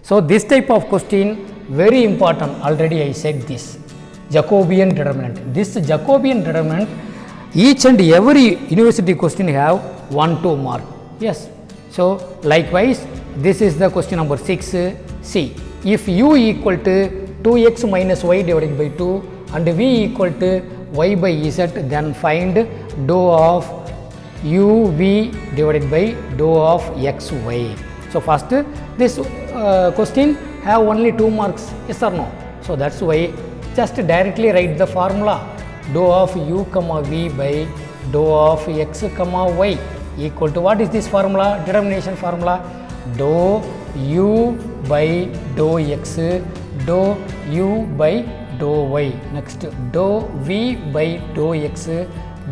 So this type of question very important, already I said this, Jacobian determinant. This Jacobian determinant, each and every university question have 1-2 mark. Yes. So likewise, this is the question number 6. See, if u equal to 2x minus y divided by 2 and v equal to y by z, then find dou of u v divided by dou of x y. So first this question have only 2 marks, yes or no? So that's why just directly write the formula, dou of u comma v by dou of x comma y equal to, what is this formula? Determination formula, dou u by dou x, dou u by dou y. Next, dou v by dou x,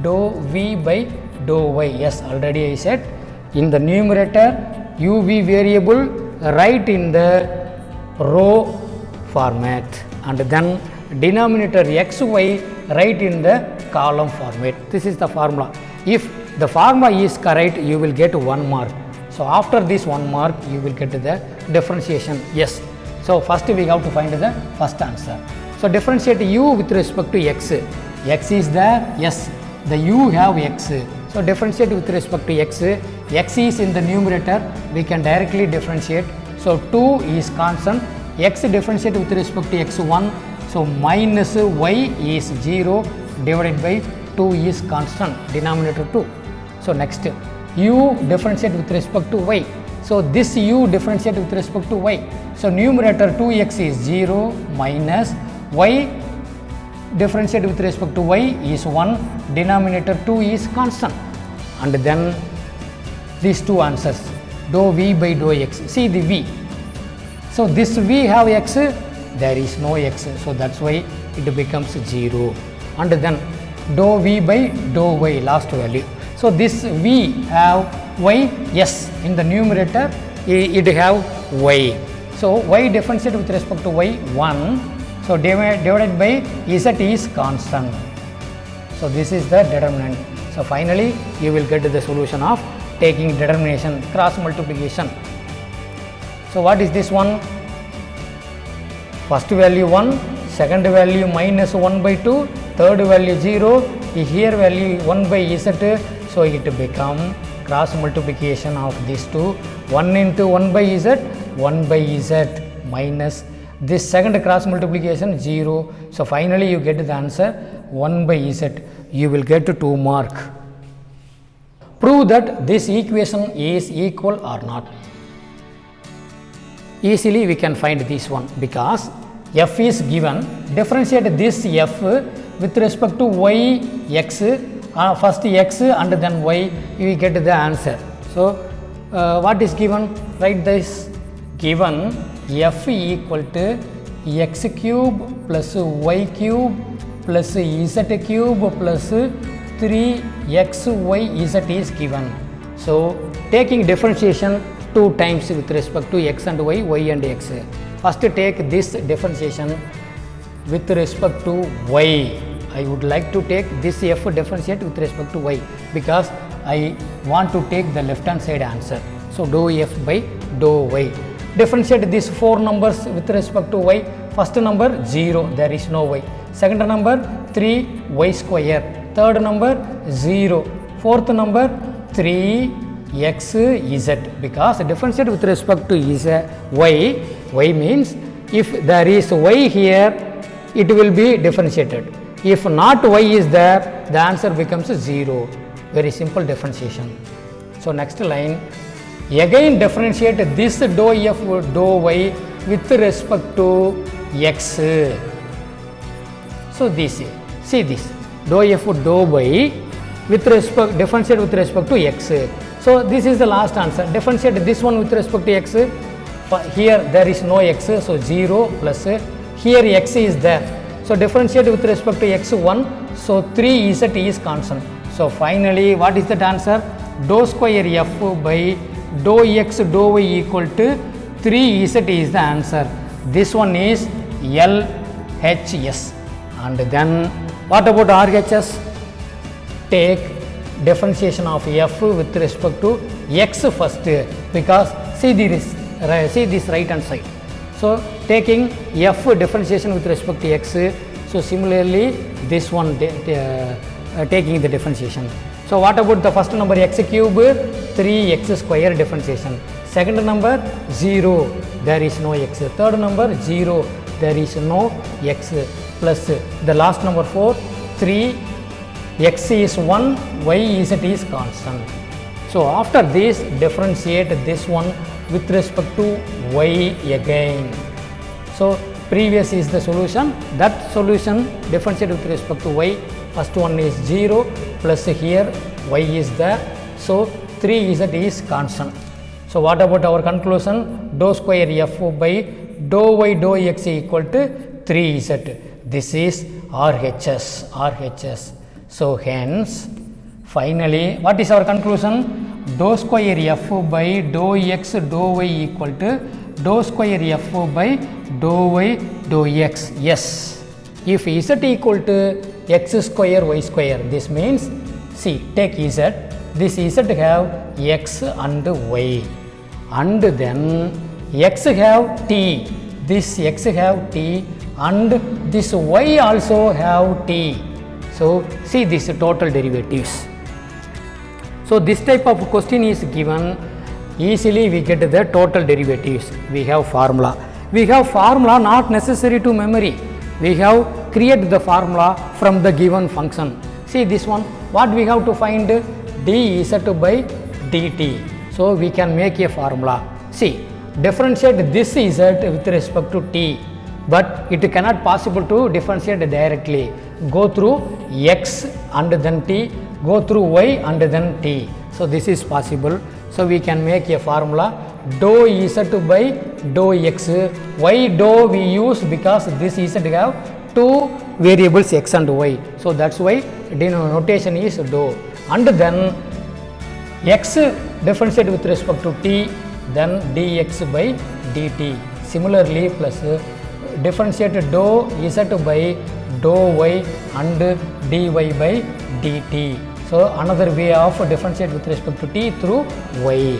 dou v by dou y. Yes, already I said, in the numerator u v variable write in the row format, and then denominator x y write in the column format. This is the formula. If the formula is correct, you will get 1 mark. So after this 1 mark, you will get the differentiation. Yes. So first we have to find the first answer. So differentiate u with respect to x. X is there. Yes. The u have x. So differentiate with respect to x. X is in the numerator. We can directly differentiate. So 2 is constant. X differentiate with respect to x1. So minus y is 0 divided by 2 is constant, denominator 2. So next, u differentiate with respect to y. So this u differentiate with respect to y. So numerator 2x is 0 minus y differentiate with respect to y is 1, denominator 2 is constant. And then these two answers, dou v by dou x. See the v. So this v have x, there is no x. So that's why it becomes 0. And then dou v by dou y, last value. So this v have y, yes, in the numerator it have y. So y differentiate with respect to y 1. So divided by z is constant. So this is the determinant. So finally you will get the solution of taking determination, cross multiplication. So what is this one? First value 1, second value minus 1 by 2, third value 0, here value 1 by z. So it become cross multiplication of these two, 1 into 1 by z, 1 by z minus this second cross multiplication 0. So finally you get the answer 1 by z. You will get 2 mark. Prove that this equation is equal or not. Easily we can find this one, because f is given, differentiate this f with respect to y x, first x and then y, you get the answer. So what is given? Write this. Given f equal to x cube plus y cube plus z cube plus 3xyz is given. So taking differentiation 2 times with respect to x and y, y and x. First take this differentiation with respect to y. I would like to take this f differentiate with respect to y, because I want to take the left hand side answer. So dou f by dou y. Differentiate these 4 numbers with respect to y. First number 0, there is no y. Second number 3y square. Third number 0. Fourth number 3xz, because differentiate with respect to is y. Y means if there is y here, it will be differentiated. If not y is there, the answer becomes 0. Very simple differentiation. So next line, again differentiate this dou f dou y with respect to x. So this, see this, dou f dou y with respect, differentiate with respect to x. So this is the last answer. Differentiate this one with respect to x. Here there is no x, so 0 plus here x is there. So differentiate with respect to x1, so 3z is constant. So finally what is that answer? Dou square f by dou x dou y equal to 3z is the answer. This one is LHS. And then what about RHS? Take differentiation of f with respect to x first, because see this right hand side. So taking f differentiation with respect to x, so similarly this one taking the differentiation. So what about the first number x cube? 3x square differentiation. Second number 0, there is no x. Third number 0, there is no x, plus the last number 4, 3, x is 1, y is constant. So after this, differentiate this one with respect to y again. So previous is the solution, that solution differentiate with respect to y. First one is 0, plus here y is there, so 3z is constant. So what about our conclusion? Dou square f by dou y dou x equal to 3z. This is RHS. So hence finally what is our conclusion? Dou square f by dou x dou y equal to dou square f by dou y dou x. Yes, if z equal to x square y square, this means, see, take z, this z have x and y, and then x have t, this x have t, and this y also have t. So see this total derivatives. So this type of question is given, easily we get the total derivatives. We have formula. We have formula not necessary to memory. We have created the formula from the given function. See this one, what we have to find? dz by dt. So we can make a formula. See, differentiate this z with respect to t, but it cannot possible to differentiate directly. Go through x and then t, go through y and then t. So this is possible. So we can make a formula dou z by dou x. Why dou we use? Because this z have two variables x and y. So that's why notation is dou. And then x differentiate with respect to t, then dx by dt. Similarly, plus differentiate dou z by dou y and dy by dt. So another way of differentiate with respect to t through y.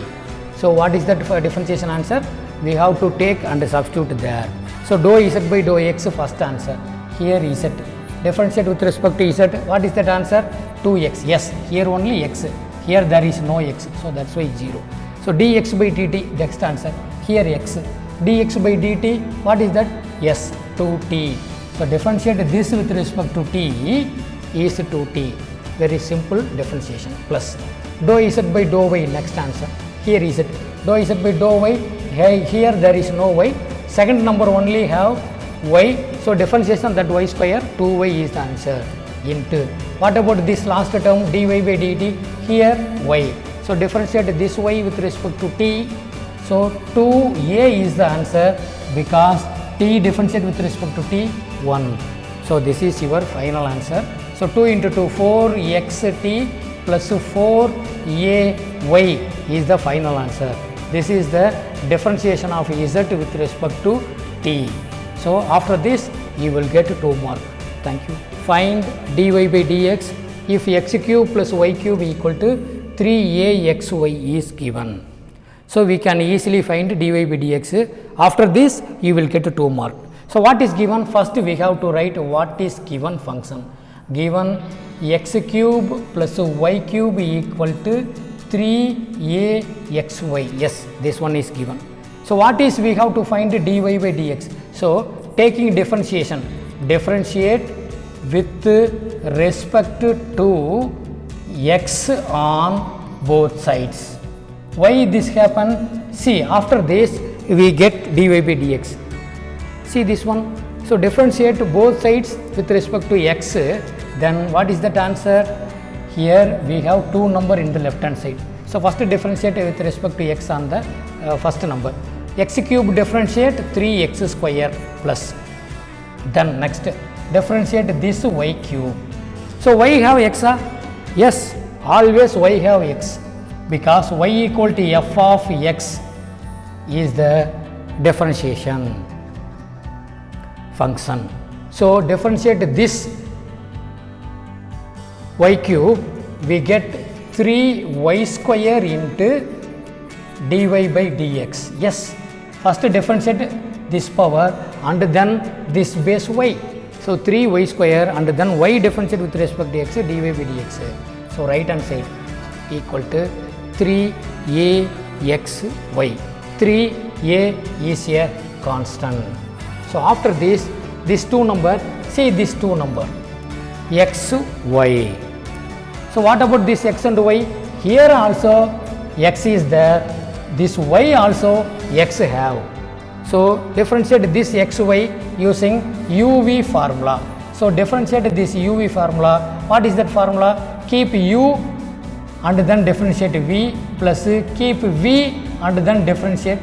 So what is that differentiation answer? We have to take and substitute there. So dou z by dou x first answer. Here z. Differentiate with respect to z. What is that answer? 2x. Yes, here only x. Here there is no x. So that's why 0. So dx by dt, next answer. Here x. Dx by dt, what is that? Yes, 2t. So differentiate this with respect to t is 2t. Very simple differentiation. Plus dou z by dou y, next answer. Here is it. Dou z by dou y, here there is no y. Second number only have y. So differentiation that y square, 2y is the answer. Into what about this last term dy by dt? Here y. So differentiate this y with respect to t. So 2a is the answer because t differentiate with respect to t 1. So this is your final answer. So 2 into 2, 4xt plus 4ay is the final answer. This is the differentiation of z with respect to t. So after this you will get 2 mark. Thank you. Find dy by dx if x cube plus y cube equal to 3axy is given. So we can easily find dy by dx. After this you will get 2 mark. So what is given? First we have to write what is given function. Given x cube plus y cube equal to 3axy. Yes, this one is given. So what is we have to find dy by dx? So taking differentiation, differentiate with respect to x on both sides. Why this happen? See, after this we get dy by dx. See this one. So differentiate both sides with respect to x, then what is that answer? Here we have 2 number in the left hand side. So first differentiate with respect to x on the first number. X cube differentiate 3x square plus. Then next differentiate this y cube. So y have x? Yes, always y have x because y equal to f of x is the differentiation function. So differentiate this y cube, we get 3y square into dy by dx. Yes, first differentiate this power and then this base y. So 3y square and then y differentiate with respect to x dy by dx. So right hand side equal to 3axy. 3a is a constant. So after this, these two number, see this two number x, y. So what about this x and y? Here also x is there, this y also x have. So differentiate this xy using uv formula. So differentiate this uv formula. What is that formula? Keep u and then differentiate v plus keep v and then differentiate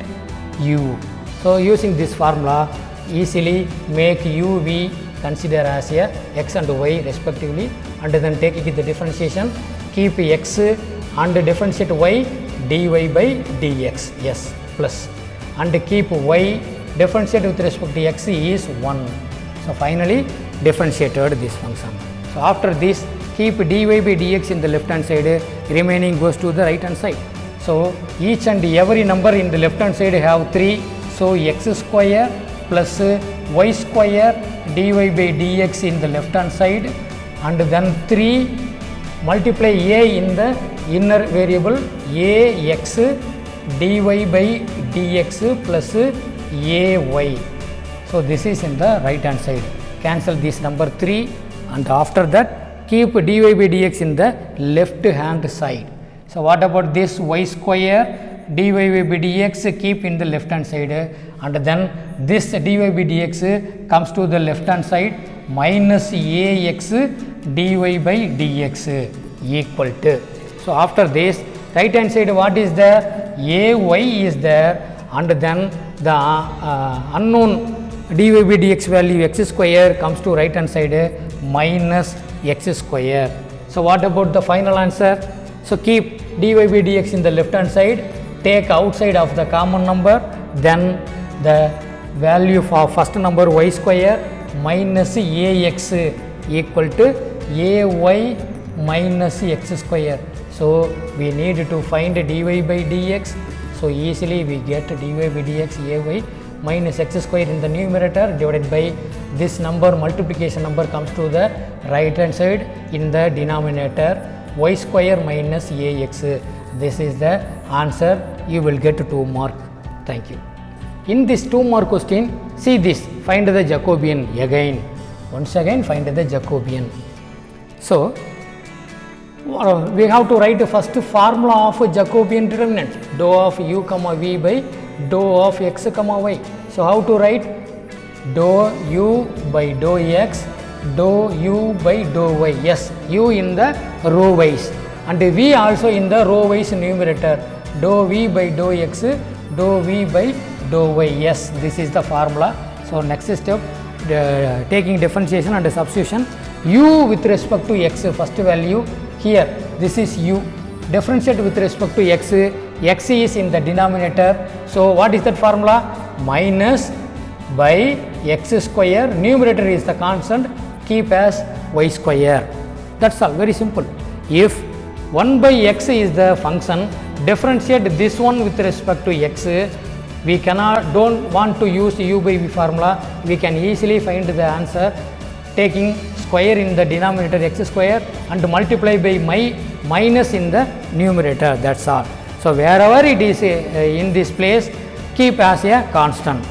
u. So using this formula, easily make uv consider as a x and y respectively, and then taking the differentiation, keep x and differentiate y dy by dx, yes, plus, and keep y differentiate with respect to x is 1. So finally differentiated this function. So after this, keep dy by dx in the left hand side, remaining goes to the right hand side. So each and every number in the left hand side have 3. So x square plus y square dy by dx in the left hand side, and then 3 multiply a in the inner variable ax dy by dx plus ay. So this is in the right hand side. Cancel this number 3 and after that keep dy by dx in the left hand side. So what about this y square dy by dx keep in the left hand side, and then this dy by dx comes to the left hand side minus ax dy by dx equal to. So after this, right hand side what is there? Ay is there, and then the unknown dy by dx value x square comes to right hand side minus x square. So what about the final answer? So keep dy by dx in the left hand side, take outside of the common number, then the value for first number y square minus ax equal to ay minus x square. So we need to find dy by dx. So easily we get dy by dx ay minus x square in the numerator divided by this number, multiplication number comes to the right hand side in the denominator, y square minus ax. This is the answer. You will get 2 mark. Thank you. In this 2 mark question, see this, find the Jacobian again. Once again find the Jacobian. So we have to write the first formula of Jacobian determinant, dou of u comma v by dou of x comma y. So how to write? Dou u by dou x, dou u by dou y. Yes, u in the row wise and v also in the row wise numerator, dou v by dou x, dou v by dou y. Yes, this is the formula. So next step, taking differentiation and substitution, u with respect to x, first value here, this is u, differentiate with respect to x, x is in the denominator. So what is that formula? Minus by x square, numerator is the constant, keep as y square. That's all, very simple. If 1 by x is the function, differentiate this one with respect to x, we don't want to use u by v formula, we can easily find the answer taking square in the denominator x square and multiply by minus in the numerator, that's all. So wherever it is in this place, keep as a constant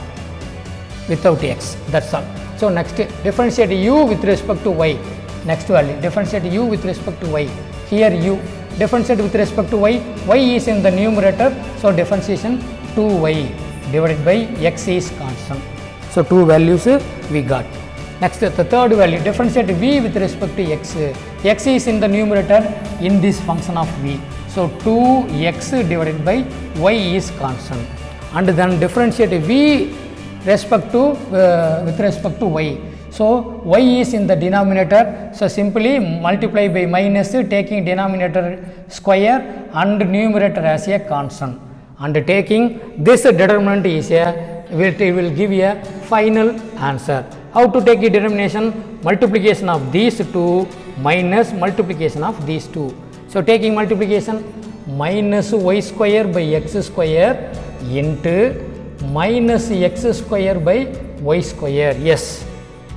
without x, that's all. So next, differentiate u with respect to y, next value, differentiate u with respect to y, here u, differentiate with respect to y, y is in the numerator, so differentiation 2y divided by x is constant. So 2 values we got. Next, the third value, differentiate v with respect to x, x is in the numerator in this function of v, so 2x divided by y is constant, and then differentiate v respect to with respect to y. So y is in the denominator, so simply multiply by minus, taking denominator square and numerator as a constant, and taking this determinant is a, it will give a final answer. How to take a determination? Multiplication of these two minus multiplication of these two. So taking multiplication, minus y square by x square into minus x square by y square, yes,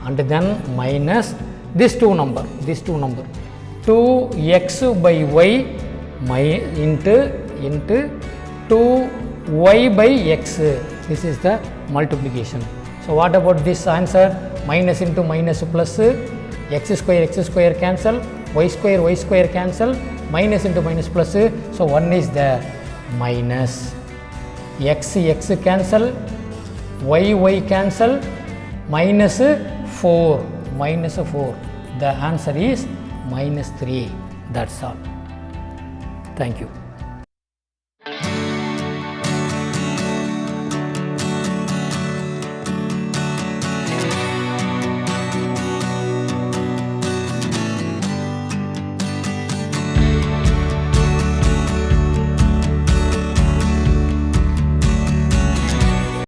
and then minus this two number 2x by y into 2y by x. This is the multiplication. So what about this answer? Minus into minus plus, x square cancel, y square cancel, minus into minus plus, so 1 is there, minus x cancel, y cancel, minus 4. The answer is minus 3. That's all. Thank you.